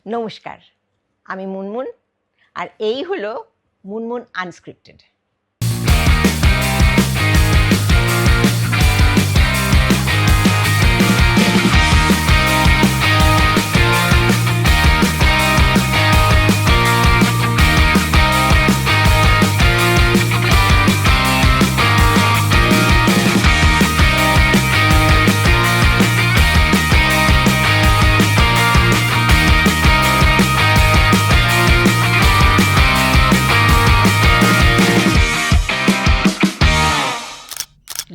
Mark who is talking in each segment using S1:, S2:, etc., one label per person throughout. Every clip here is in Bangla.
S1: নমস্কার, আমি মুনমুন, আর এই হলো Munmun unscripted.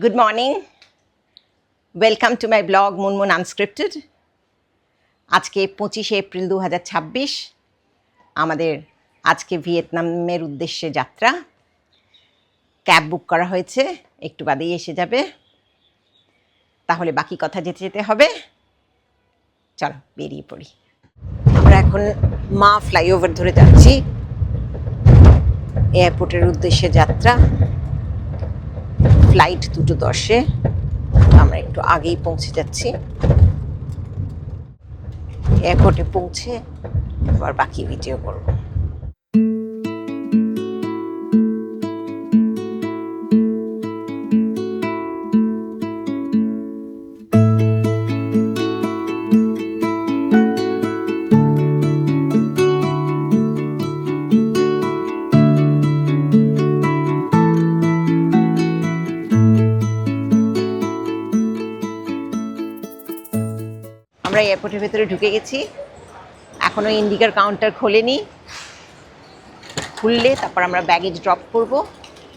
S1: Good morning, welcome to my blog Munmun unscripted. আজকে 25শে এপ্রিল 2026। আমাদের আজকে ভিয়েতনামের উদ্দেশ্যে যাত্রা। ক্যাব বুক করা হয়েছে, একটু বাদেই এসে যাবে। তাহলে বাকি কথা যেতে যেতে হবে। চলো বেরিয়ে পড়ি। আমরা এখন মা ফ্লাইওভার ধরে যাচ্ছি, এয়ারপোর্টের উদ্দেশ্যে যাত্রা। ফ্লাইট 2:10-এ, আমরা একটু আগেই পৌঁছে যাচ্ছি। এয়ারপোর্টে পৌঁছে আবার বাকি ভিডিও করব। আমরা এয়ারপোর্টের ভেতরে ঢুকে গেছি। এখনও ইন্ডিকার কাউন্টার খোলেনি, খুললে তারপর আমরা ব্যাগেজ ড্রপ করব,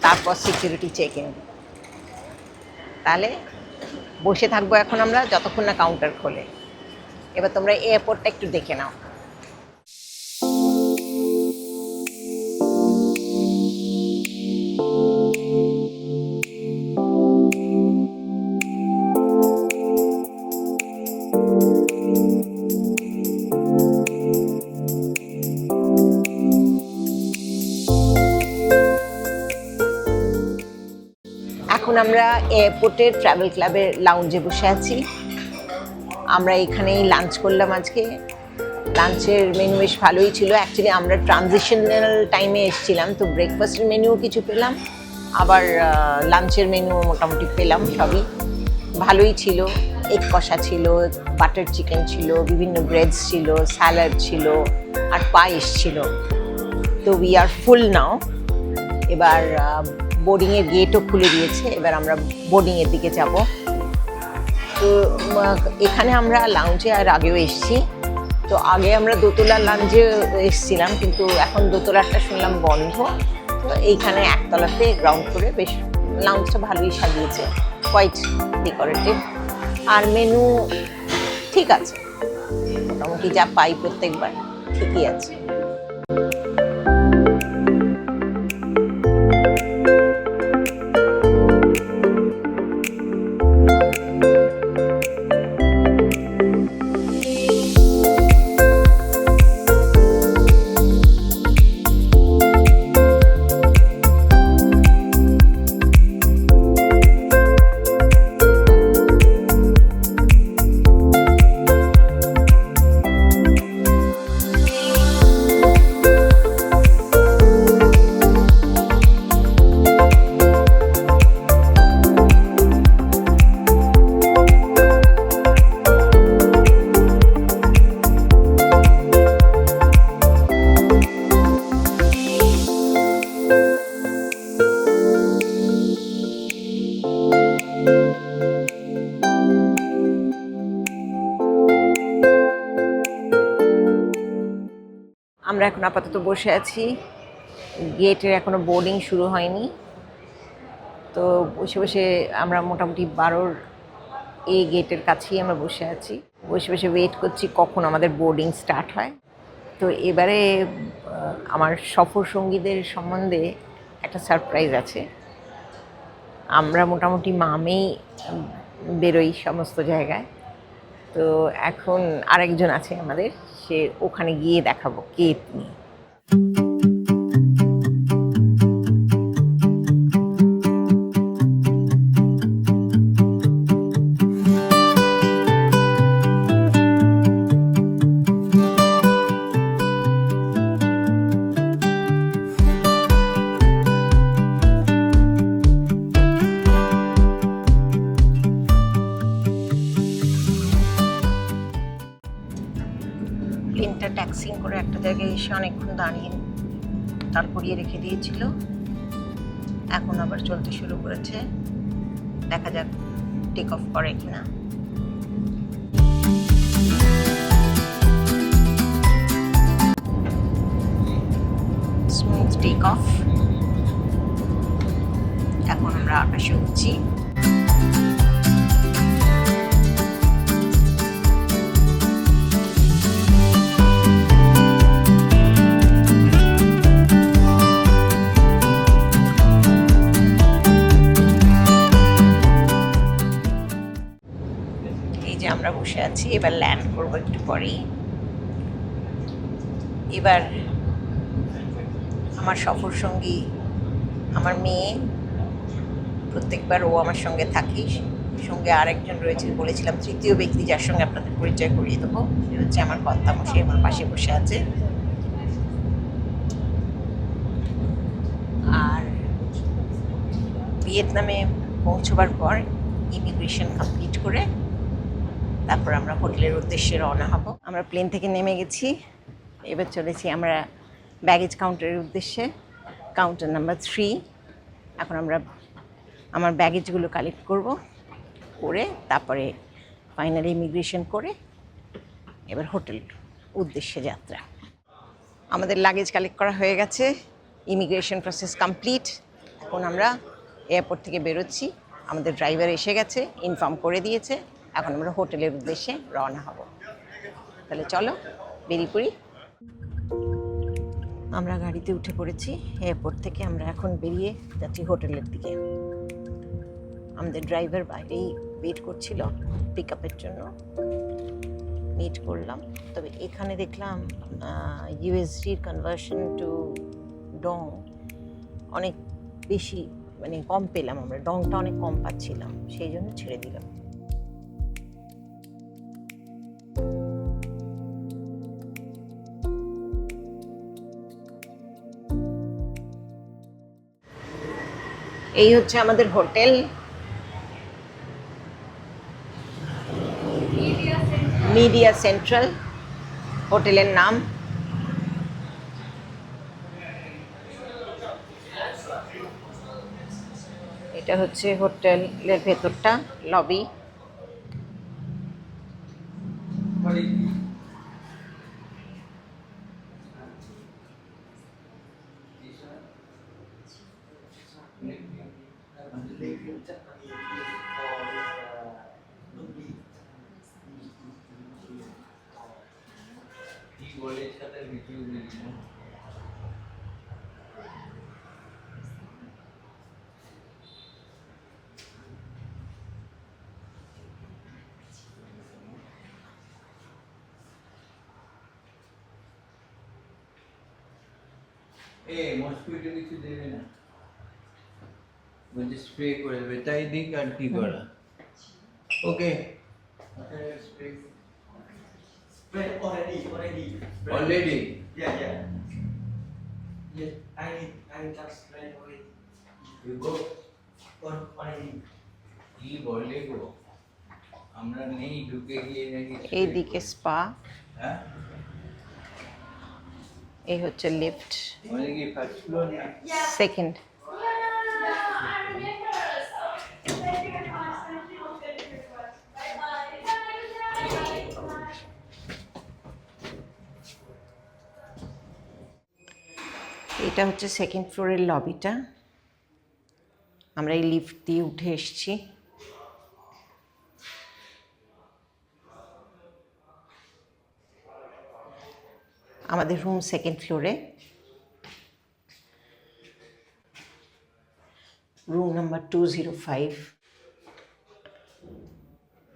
S1: তারপর সিকিউরিটি চেক ইন। তাহলে বসে থাকবো এখন আমরা যতক্ষণ না কাউন্টার খোলে। এবার তোমরা এয়ারপোর্টটা একটু দেখে নাও। এখন আমরা এয়ারপোর্টের ট্রাভেল ক্লাবের লাউঞ্জে বসে আছি। আমরা এখানেই লাঞ্চ করলাম আজকে। লাঞ্চের মেনু বেশ ভালোই ছিল। অ্যাকচুয়ালি আমরা ট্রানজিশনাল টাইমে এসেছিলাম, তো ব্রেকফাস্টের মেনুও কিছু পেলাম, আবার লাঞ্চের মেনু মোটামুটি পেলাম। সবই ভালোই ছিল। এগ কষা ছিল, বাটার চিকেন ছিল, বিভিন্ন ব্রেডস ছিল, স্যালাড ছিল, আর পায়েস ছিল। তো উই আর ফুল নাও। এবার বোর্ডিংয়ের গেটও খুলে দিয়েছে, এবার আমরা বোর্ডিংয়ের দিকে যাব। তো এখানে আমরা লাউঞ্জে আর আগেও এসেছি। তো আগে আমরা দোতলা লাউঞ্জে এসেছিলাম, কিন্তু এখন দোতলাটা শুনলাম বন্ধ। তো এইখানে একতলাতে গ্রাউন্ড করে বেশ লাউঞ্জটা ভালোই সাজিয়েছে, কোয়াইট ডেকোরেটিভ। আর মেনু ঠিক আছে, মোটামুটি যা পাই প্রত্যেকবার ঠিকই আছে। আমরা এখন আপাতত বসে আছি। গেটের এখনো বোর্ডিং শুরু হয়নি, তো বসে বসে আমরা মোটামুটি 12 এই গেটের কাছেই আমরা বসে আছি। বসে বসে ওয়েট করছি কখন আমাদের বোর্ডিং স্টার্ট হয়। তো এবারে আমার সফর সঙ্গীদের সম্বন্ধে একটা সারপ্রাইজ আছে। আমরা মোটামুটি মামেই বেরোই সমস্ত জায়গায়। তো এখন আরেকজন আছে আমাদের, সে ওখানে গিয়ে দেখাবো কে তিনি। ট্যাক্সিং করে একটা জায়গায় এসে অনেকক্ষণ দাঁড়িয়ে দাঁড় করিয়ে রেখে দিয়েছিল, এখন আবার চলতে শুরু করেছে। দেখা যাক টেক অফ করে কিনা। Smooth take off. এখন আমরা আকাশে উঠছি। আমরা বসে আছি, এবার ল্যান্ড করবো একটু পরেই। এবার আমার সফর সঙ্গী আমার মেয়ে, প্রত্যেকবার ও আমার সঙ্গে থাকি, সঙ্গে আরেকজন রয়েছে, বলেছিলাম তৃতীয় ব্যক্তি যার সঙ্গে আপনাদের পরিচয় করিয়ে দেবো, সে হচ্ছে আমার কর্তামশাই, আমার পাশে বসে আছে। আর ভিয়েতনামে পৌঁছবার পর ইমিগ্রেশন কমপ্লিট করে তারপর আমরা হোটেলের উদ্দেশ্যে রওনা হব। আমরা প্লেন থেকে নেমে গেছি, এবার চলেছি আমরা ব্যাগেজ কাউন্টারের উদ্দেশ্যে, কাউন্টার নাম্বার 3। এখন আমরা আমার ব্যাগেজগুলো কালেক্ট করে তারপরে ফাইনালি ইমিগ্রেশন করে এবার হোটেল উদ্দেশ্যে যাত্রা। আমাদের লাগেজ কালেক্ট করা হয়ে গেছে, ইমিগ্রেশন প্রসেস কমপ্লিট। এখন আমরা এয়ারপোর্ট থেকে বেরোচ্ছি, আমাদের ড্রাইভার এসে গেছে, ইনফর্ম করে দিয়েছে। এখন আমরা হোটেলের উদ্দেশ্যে রওনা হব। তাহলে চলো বেরিয়ে পড়ি। আমরা গাড়িতে উঠে পড়েছি, এয়ারপোর্ট থেকে আমরা এখন বেরিয়ে যাচ্ছি হোটেলের দিকে। আমাদের ড্রাইভার বাইরেই ওয়েট করছিল পিক আপের জন্য, মিট করলাম। তবে এখানে দেখলাম ইউএসডির কনভার্সন টু ডং অনেক বেশি, মানে কম পেলাম আমরা, ডংটা অনেক কম পাচ্ছিলাম, সেই জন্য ছেড়ে দিলাম। এই হচ্ছে আমাদের হোটেল, মিডিয়া সেন্ট্রাল হোটেলের নাম। এটা হচ্ছে হোটেলের ভেতরটা, লবি।
S2: মসকুইটো কিছু দেবে না, বলছে স্প্রে করে দেবে, তাই দিক আর কি করা। ওকে already
S3: yeah yes I just spray already
S2: you go
S3: already
S2: কি বলে গো, আমরা নেই ঢুকে গিয়ে নাকি
S1: এইদিকে স্পা,
S2: হ্যাঁ
S1: এই হচ্ছে লিফট,
S2: মানে কি ফার্স্ট ফ্লোর না
S1: সেকেন্ড। এটা হচ্ছে সেকেন্ড ফ্লোরের লবিটা, আমরা এই লিফট দিয়ে উঠে এসেছি। আমাদের রুম সেকেন্ড ফ্লোরে, রুম নাম্বার 205।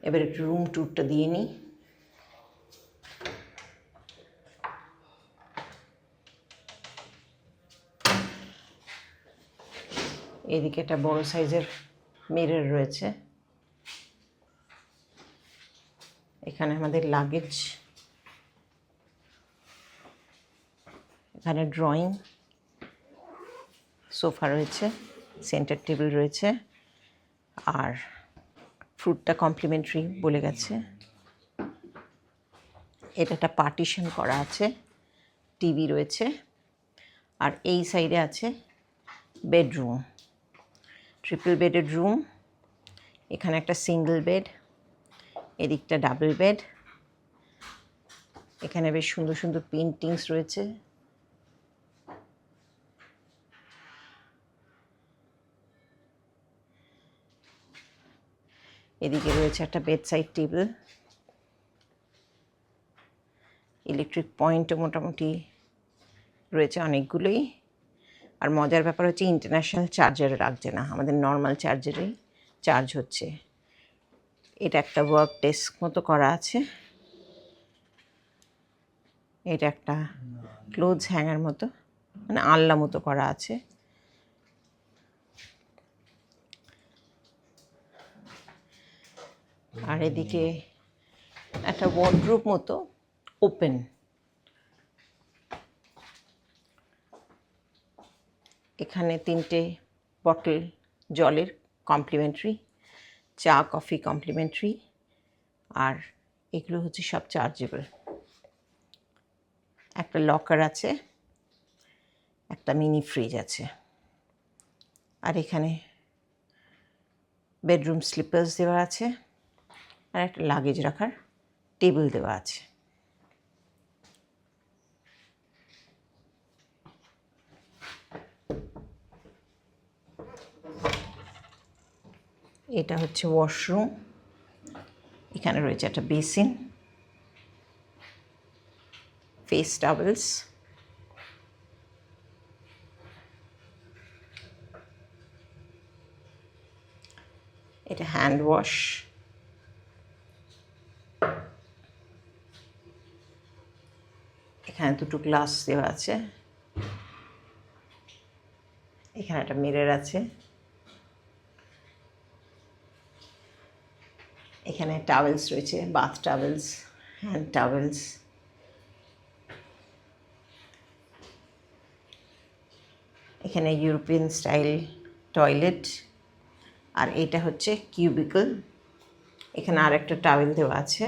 S1: এবার একটু রুম ট্যুরটা দিয়ে নিই। এদিকে একটা বড় সাইজের মিরর রয়েছে, এখানে আমাদের লাগেজ, এখানে ড্রয়িং, সোফা রয়েছে, সেন্টার টেবিল রয়েছে, আর ফ্রুটটা কমপ্লিমেন্টারি বলে গেছে। এটা একটা পার্টিশন করা আছে, টিভি রয়েছে, আর এই সাইডে আছে বেডরুম, ট্রিপল বেডের রুম। এখানে একটা সিঙ্গেল বেড, এদিকটা ডাবল বেড। এখানে বেশ সুন্দর সুন্দর পেন্টিংস রয়েছে। এদিকে রয়েছে একটা বেডসাইড টেবিল। ইলেকট্রিক পয়েন্টও মোটামুটি রয়েছে অনেকগুলোই। আর মজার ব্যাপার হচ্ছে ইন্টারন্যাশনাল চার্জারে রাখছে না, আমাদের নর্মাল চার্জারেই চার্জ হচ্ছে। এটা একটা ওয়ার্ক ডেস্ক মতো করা আছে। এটা একটা ক্লোথস হ্যাঙ্গার মতো, মানে আলনা মতো করা আছে। আর এদিকে একটা ওয়ার্ডরোব মতো ওপেন। এখানে 3টে বটল জলের কমপ্লিমেন্টারি, চা কফি কমপ্লিমেন্টারি, আর এগুলো হচ্ছে সব চার্জেবল। একটা লকার আছে, একটা মিনি ফ্রিজ আছে, আর এখানে বেডরুম স্লিপার্স দেওয়া আছে, আর একটা লাগেজ রাখার টেবিল দেওয়া আছে। এটা হচ্ছে ওয়াশরুম। এখানে রয়েছে একটা বেসিন, ফেস টাওয়েলস, এটা হ্যান্ড ওয়াশ, এখানে 2টো গ্লাস দেওয়া আছে, এখানে একটা মিরর আছে, এখানে টাওয়েলস রয়েছে, বাথ টাওয়েলস, হ্যান্ড টাওয়েলস। এখানে ইউরোপিয়ান স্টাইল টয়লেট, আর এটা হচ্ছে কিউবিকল। এখানে আর একটা টাওয়েল দেওয়া আছে।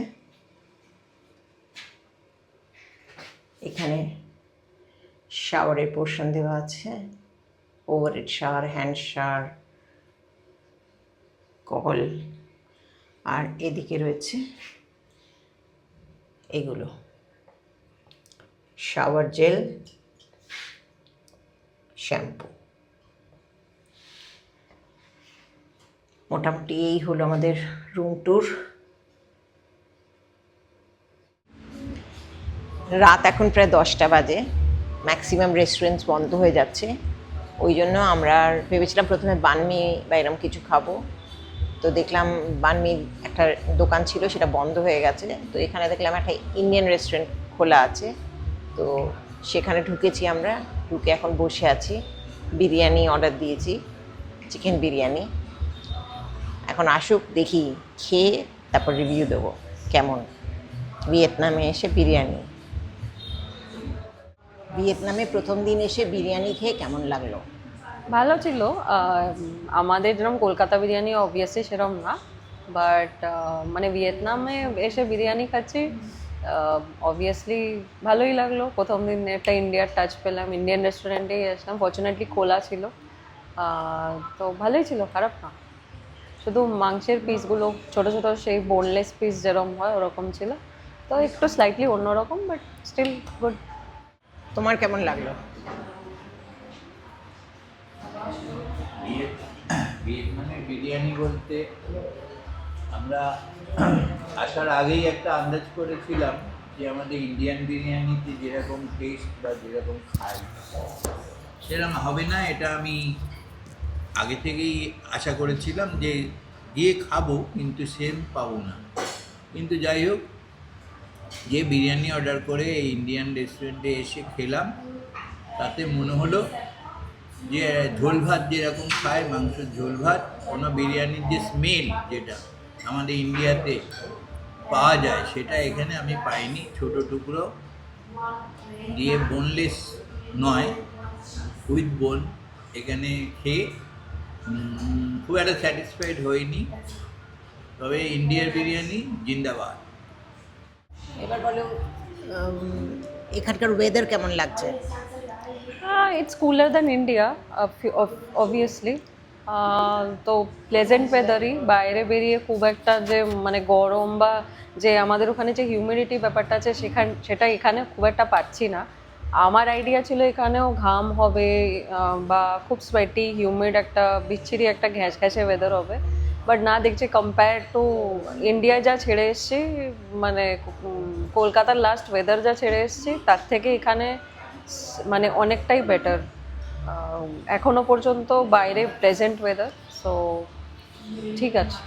S1: এখানে শাওয়ারের পোর্শন দেওয়া আছে, ওভারহেড শাওয়ার, হ্যান্ড শাওয়ার, কল, আর এদিকে রয়েছে এগুলো শাওয়ার জেল, শ্যাম্পু। মোটামুটি এই হলো আমাদের রুম ট্যুর। রাত এখন প্রায় 10টা বাজে, ম্যাক্সিমাম রেস্টুরেন্টস বন্ধ হয়ে যাচ্ছে। ওই জন্য আমরা ভেবেছিলাম প্রথমে বানমি বা এরকম কিছু খাবো, তো দেখলাম বানমির একটা দোকান ছিল, সেটা বন্ধ হয়ে গেছে। তো এখানে দেখলাম একটা ইন্ডিয়ান রেস্টুরেন্ট খোলা আছে, তো সেখানে ঢুকেছি আমরা। ঢুকে এখন বসে আছি, বিরিয়ানি অর্ডার দিয়েছি, চিকেন বিরিয়ানি। এখন আসুক, দেখি খেয়ে তারপর রিভিউ দেবো কেমন। ভিয়েতনামে এসে বিরিয়ানি, ভিয়েতনামে প্রথম দিন এসে বিরিয়ানি খেয়ে কেমন লাগলো?
S4: ভালো ছিল। আমাদের যেরকম কলকাতা বিরিয়ানি অবভিয়াসলি সেরকম না, বাট মানে ভিয়েতনামে এসে বিরিয়ানি খাচ্ছি, অবভিয়াসলি ভালোই লাগলো। প্রথম দিন একটা ইন্ডিয়ার টাচ পেলাম, ইন্ডিয়ান রেস্টুরেন্টেই আসলাম, ফর্চুনেটলি খোলা ছিল, তো ভালোই ছিল, খারাপ না। শুধু মাংসের পিসগুলো ছোটো ছোটো, সেই বোনলেস পিস যেরকম হয় ওরকম ছিল, তো একটু স্লাইটলি অন্যরকম, বাট স্টিল গুড।
S1: তোমার কেমন লাগলো?
S2: ভিয়েতনামের বিরিয়ানি বলতে আমরা আসার আগেই একটা আন্দাজ করেছিলাম যে আমাদের ইন্ডিয়ান বিরিয়ানিতে যেরকম টেস্ট বা যেরকম খাই সেরকম হবে না। এটা আমি আগে থেকেই আশা করেছিলাম যে গিয়ে খাবো কিন্তু সেম পাবো না। কিন্তু যাই হোক, যে বিরিয়ানি অর্ডার করে ইন্ডিয়ান রেস্টুরেন্টে এসে খেলাম, তাতে মনে হলো যে ঝোল ভাত যেরকম খায়, মাংসের ঝোল ভাত, কোনো বিরিয়ানির যে স্মেল যেটা আমাদের ইন্ডিয়াতে পাওয়া যায় সেটা এখানে আমি পাইনি। ছোটো টুকরো দিয়ে বোনলেস নয়, উইথ বোন, এখানে খেয়ে খুব একটা স্যাটিসফাইড হইনি। তবে ইন্ডিয়ার বিরিয়ানি জিন্দাবাদ।
S1: এবার বলো এখানকার ওয়েদার কেমন লাগছে?
S4: It's cooler than India, obviously. তো প্লেজেন্ট ওয়েদারই, বাইরে বেরিয়ে খুব একটা যে মানে গরম বা যে আমাদের ওখানে যে হিউমিডিটি ব্যাপারটা আছে সেটা এখানে খুব একটা পাচ্ছি না। আমার আইডিয়া ছিল এখানেও ঘাম হবে বা খুব সোয়েটি হিউমিড একটা বিচ্ছিরি একটা ঘ্যাসঘ্যাসে ওয়েদার হবে, বাট না, দেখছি কম্পেয়ার টু ইন্ডিয়া যা ছেড়ে এসেছি, মানে কলকাতার লাস্ট ওয়েদার যা ছেড়ে এসেছি তার থেকে এখানে মানে অনেকটাই বেটার এখনো পর্যন্ত বাইরে প্রেজেন্ট ওয়েদার। সো ঠিক আছে।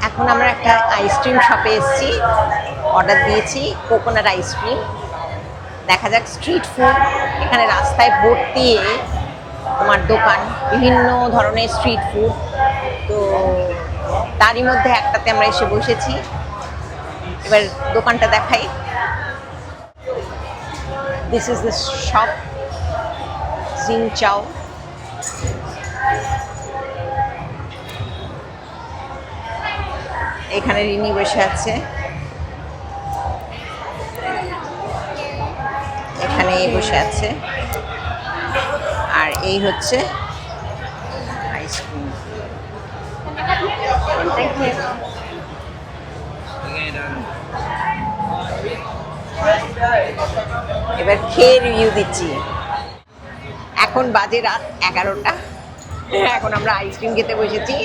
S1: এখন আমরা একটা আইসক্রিম শপে এসেছি, অর্ডার দিয়েছি কোকোনাট আইসক্রিম। দেখা যাক স্ট্রিট ফুড, এখানে রাস্তায় ভর্তি তোমার দোকান, বিভিন্ন ধরনের স্ট্রিট ফুড। তো তারই মধ্যে একটাতে আমরা এসে বসেছি, এবার দোকানটা দেখাই। দিস ইজ দ্য শপ, জিং চাও। এখানে রিনি বসে আছে, এখানে বসে আছে, আর এই হচ্ছে আইসক্রিম। এবার খেয়ে রিভিউ দিচ্ছি। এখন বাজে রাত 11টা, এখন আমরা আইসক্রিম খেতে বসেছি।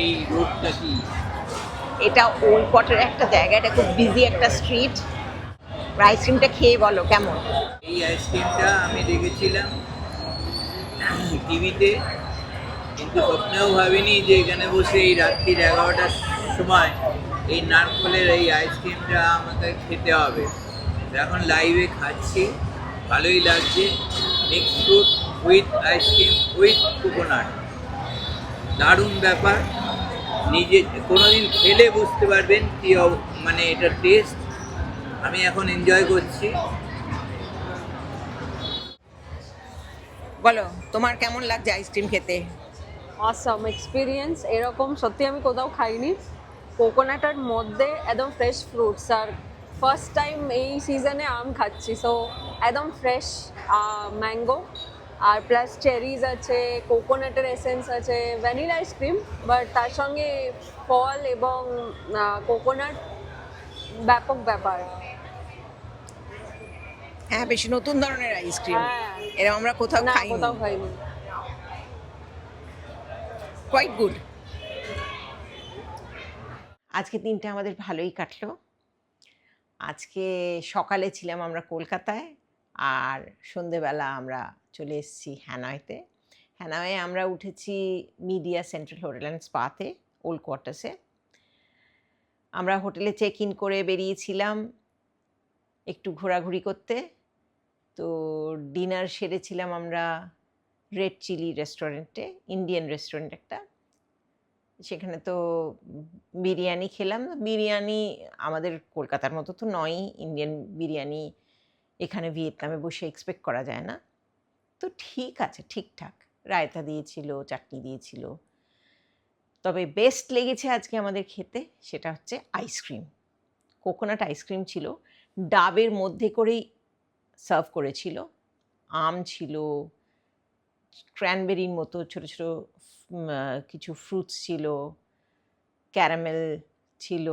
S2: এই রোডটা কি?
S1: এটা ওল্ড কোয়ার্টারের একটা জায়গা, এটা খুব বিজি একটা স্ট্রিট। আইসক্রিমটা খেয়ে বলো কেমন।
S2: এই আইসক্রিমটা আমি দেখেছিলাম টিভিতে, কিন্তু স্বপ্নেও ভাবিনি যে এখানে বসে এই রাত্রির 11টার সময় এই নারকলের এই আইসক্রিমটা আমাকে খেতে হবে। এখন লাইভে খাচ্ছি, ভালোই লাগছে। Mix fruit with ice cream with coconut, দারুণ ব্যাপার। নিজে কোনোদিন খেলে বুঝতে পারবেন কি মানে এটার টেস্ট। আমি এখন এনজয় করছি।
S1: বলো তোমার কেমন লাগছে আইসক্রিম খেতে?
S4: অসাম এক্সপিরিয়েন্স, এরকম সত্যি আমি কোথাও খাইনি। কোকোনাটের মধ্যে একদম ফ্রেশ ফ্রুটস, আর ফার্স্ট টাইম এই সিজনে আম খাচ্ছি, সো একদম ফ্রেশ ম্যাঙ্গো, আর প্লাস চেরিজ আছে, কোকোনাটের এসেন্স আছে, ভ্যানিলা আইসক্রিম, বাট তার সঙ্গে ফল এবং কোকোনাট, ব্যাপক ব্যাপার।
S1: হ্যাঁ, বেশি নতুন ধরনের আইসক্রিম,
S4: হ্যাঁ,
S1: এরকম আমরা কোথাও
S4: না
S1: খাইনি।
S4: কোথাও খাইনি।
S1: Quite good. আজকে দিনটা আমাদের ভালোই কাটলো। আজকে সকালে ছিলাম আমরা কলকাতায়, আর সন্ধেবেলা আমরা চলে এসেছি হ্যানয়তে। হ্যানয়ে আমরা উঠেছি মিডিয়া সেন্ট্রাল হোটেল অ্যান্ড স্পাতে, ওল্ড কোয়ার্টার্সে। আমরা হোটেলে চেক ইন করে বেরিয়েছিলাম একটু ঘোরাঘুরি করতে। তো ডিনার সেরেছিলাম আমরা রেড চিলি রেস্টুরেন্টে, ইন্ডিয়ান রেস্টুরেন্ট একটা। সেখানে তো বিরিয়ানি খেলাম। বিরিয়ানি আমাদের কলকাতার মতো তো নয়ই, ইন্ডিয়ান বিরিয়ানি এখানে ভিয়েতনামে বসে এক্সপেক্ট করা যায় না। তো ঠিক আছে, ঠিকঠাক রায়তা দিয়েছিল, চাটনি দিয়েছিল। তবে বেস্ট লেগেছে আজকে আমাদের খেতে, সেটা হচ্ছে আইসক্রিম। কোকোনাট আইসক্রিম ছিল, ডাবের মধ্যে করেই সার্ভ করেছিল। আম ছিল, ক্র্যানবেরির মতো ছোটো ছোটো কিছু ফ্রুটস ছিল, ক্যারামেল ছিল,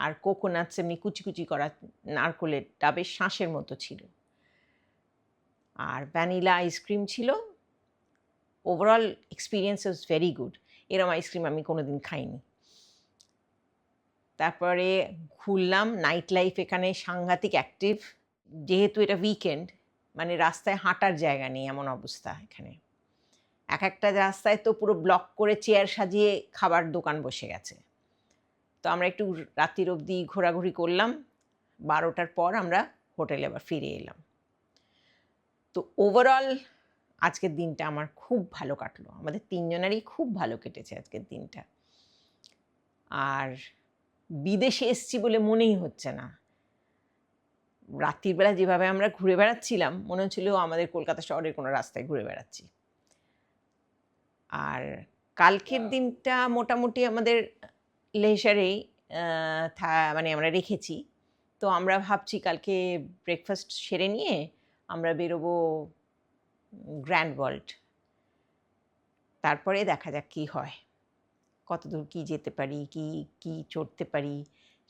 S1: আর কোকোনাটস এমনি কুচি কুচি করা নারকোলের ডাবের শাঁসের মতো ছিল, আর ভ্যানিলা আইসক্রিম ছিল। Overall experience was very good. এরম আইসক্রিম আমি কোনোদিন খাইনি। তারপরে ঘুরলাম, নাইট লাইফ এখানে সাংঘাতিক অ্যাক্টিভ। যেহেতু এটা উইকেন্ড, মানে রাস্তায় হাঁটার জায়গা নেই এমন অবস্থা এখানে। এক একটা রাস্তায় তো পুরো ব্লক করে চেয়ার সাজিয়ে খাবার দোকান বসে গেছে। তো আমরা একটু রাত্রির অবধি ঘোরাঘুরি করলাম, 12টার পর আমরা হোটেলে আবার ফিরে এলাম। তো ওভারঅল আজকের দিনটা আমার খুব ভালো কাটলো, আমাদের তিনজনেরই খুব ভালো কেটেছে আজকের দিনটা। আর বিদেশে এসছি বলে মনেই হচ্ছে না। রাত্রিবেলা যেভাবে আমরা ঘুরে বেড়াচ্ছিলাম, মনে হচ্ছিল আমাদের কলকাতা শহরের কোনো রাস্তায় ঘুরে বেড়াচ্ছি। আর কালকের দিনটা মোটামুটি আমাদের লেজারেই মানে আমরা রেখেছি। তো আমরা ভাবছি কালকে ব্রেকফাস্ট সেরে নিয়ে আমরা বেরোবো গ্র্যান্ড ওয়ার্ল্ড, তারপরে দেখা যাক কী হয়, কতদূর কী যেতে পারি, কি কি চড়তে পারি,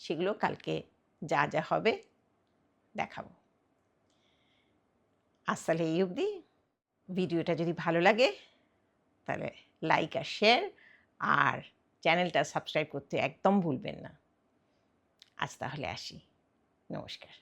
S1: সেগুলো কালকে যা যা হবে দেখাবো। আজ তাহলে এই অবধি। ভিডিওটা যদি ভালো লাগে তাহলে লাইক আর শেয়ার আর চ্যানেলটা সাবস্ক্রাইব করতে একদম ভুলবেন না। আজ তাহলে আসি, নমস্কার।